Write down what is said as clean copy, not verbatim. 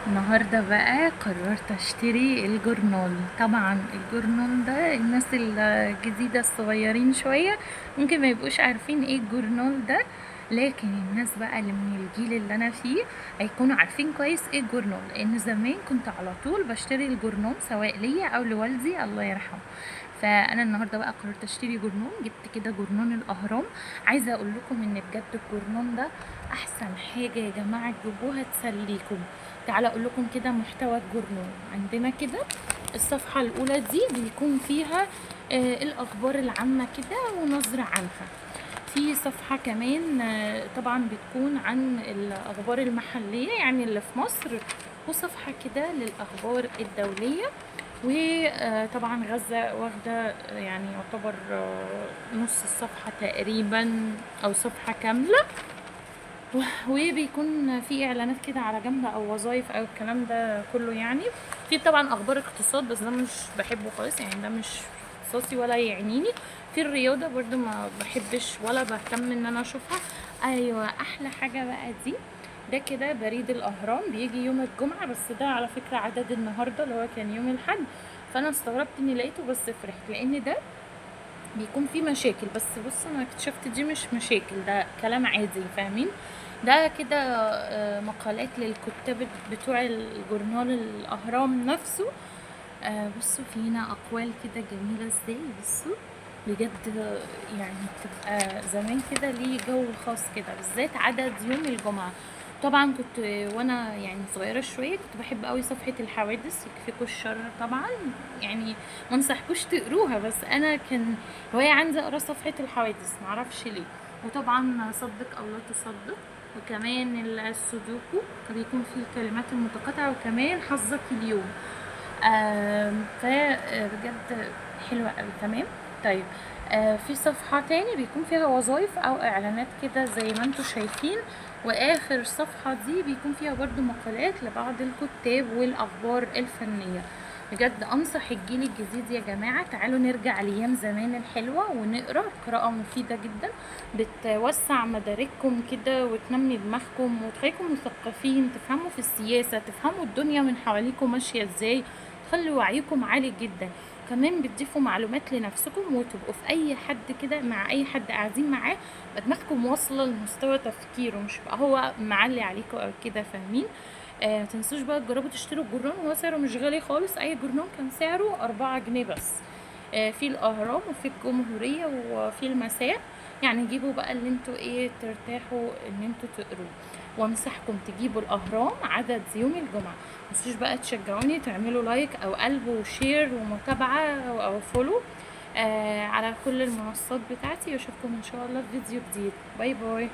النهاردة بقى قررت اشتري الجورنال. طبعا الجورنال ده الناس الجديدة الصغيرين شوية ممكن ما يبقوش عارفين ايه الجورنال ده، لكن الناس بقى اللي من الجيل اللي انا فيه هيكونوا عارفين كويس ايه الجورنال، لان زمان كنت على طول بشتري الجورنال سواء ليا او لوالدي الله يرحمه. فانا النهارده بقى قررت اشتري جورنال، جبت كده جورنال الاهرام. عايزه اقول لكم ان بجد الجورنال ده احسن حاجه يا جماعه تجيبوها تسليكم. تعالى اقول لكم كده محتوى الجورنال. عندنا كده الصفحة الاولى دي بيكون فيها الاخبار العامة كده ونظرة عنها. في صفحة كمان طبعا بتكون عن الاخبار المحلية يعني اللي في مصر، وصفحة كده للاخبار الدولية. وطبعا غزة واخدة يعني يعتبر نص الصفحة تقريبا او صفحة كاملة. وبيكون في اعلانات كده على جنب او وظايف او الكلام ده كله يعني. في طبعا اخبار اقتصاد بس ده مش بحبه خالص، يعني ده مش اختصاصي ولا يعنيني. في الرياضة برضو ما بحبش ولا بهتم ان انا اشوفها. ايوه احلى حاجة بقى دي، ده كده بريد الاهرام بيجي يوم الجمعة، بس ده على فكرة عدد النهاردة اللي هو كان يوم الاحد. فانا استغربت اني لقيته بس فرحت، لان ده بيكون في مشاكل، بس بص انا اكتشفت دي مش مشاكل، ده كلام عادي فاهمين. ده كده مقالات للكتاب بتوع الجورنال الاهرام نفسه. بصوا فينا اقوال كده جميله ازاي، بصوا بجد يعني بتبقى زمان كده ليه جو خاص كده، بالذات عدد يوم الجمعه. طبعا كنت وانا يعني صغيره شويه كنت بحب قوي صفحه الحوادث يكفيكوا الشر طبعا، يعني ما انصحكوش تقروها، بس انا كان هوايه عندي اقرا صفحه الحوادث معرفش ليه. وطبعا صدق او لا تصدق، وكمان السودوكو بيكون فيه الكلمات المتقاطعه، وكمان حظك اليوم. فبجد حلوة قوي تمام. طيب في صفحة تاني بيكون فيها وظائف او اعلانات كده زي ما انتم شايفين، واخر صفحة دي بيكون فيها برضو مقالات لبعض الكتاب والاخبار الفنية. بجد انصح الجيل الجديد يا جماعة تعالوا نرجع لايام زمان الحلوة ونقرا، قراءة مفيدة جدا بتوسع مدارككم كده وتنمي دماغكم وتخليكم مثقفين، تفهموا في السياسة، تفهموا الدنيا من حواليكم ماشية ازاي، تخلي وعيكم عالي جدا. كمان بتضيفوا معلومات لنفسكم وتبقوا في اي حد كده مع اي حد قاعدين معاه دماغكم واصله لمستوى تفكيره، مش بقى هو معلي عليكم او كده فاهمين. ما تنسوش بقى تجربوا تشتروا الجرنان، هو سعره مش غالي خالص، اي جرنان كان سعره 4 جنيه بس. في الاهرام وفي الجمهوريه وفي المساء، يعني جيبوا بقى اللي انتوا ايه ترتاحوا ان انتوا تقروه. وانصحكم تجيبوا الاهرام عدد يوم الجمعه. متنسوش بقى تشجعوني تعملوا لايك او قلب وشير ومتابعه او فولو على كل المنصات بتاعتي، واشوفكم ان شاء الله في فيديو جديد. باي باي.